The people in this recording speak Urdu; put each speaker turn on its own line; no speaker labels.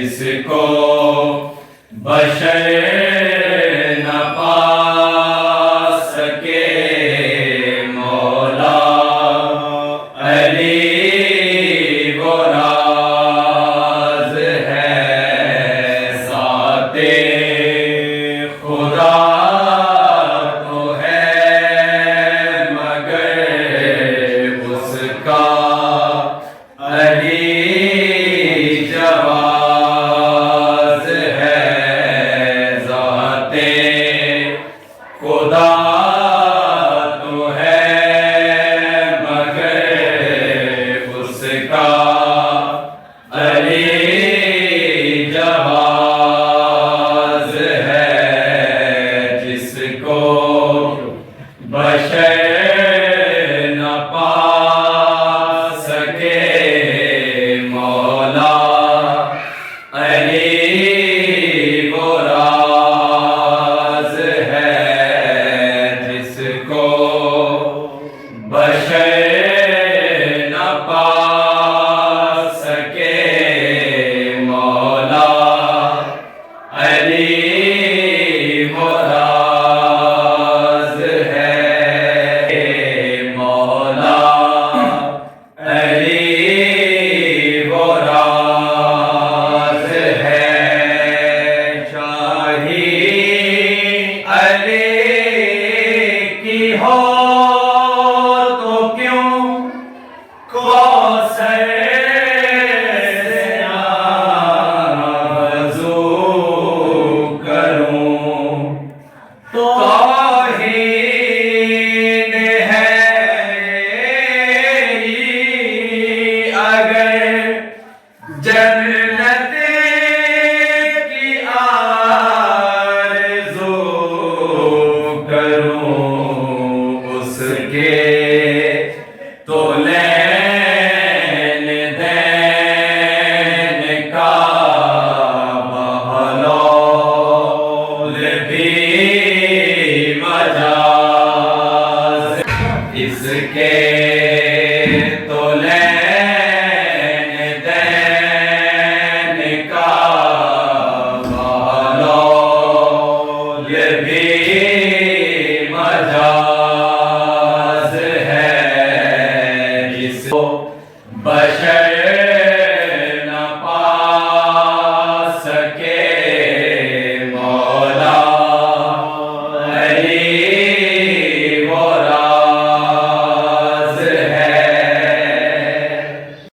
جس کو بشر نہ پا سکے مولا علی وہ راز ہے ذات خدا تو ہے مگر اس کا علی جواز ہے ذات خدا تو ہے مگر اس کا علی جواز ہے جس کو بشر نہ پا سکے مولا علی وہ راز ہے جس کو بشر نہ پا سکے مولا علی وہ راز ہے مولا علی وہ راز ہے شاہی علی کی ہو تو کیوں کوثر سے آرزو کروں توہین ہے میری اگر جنت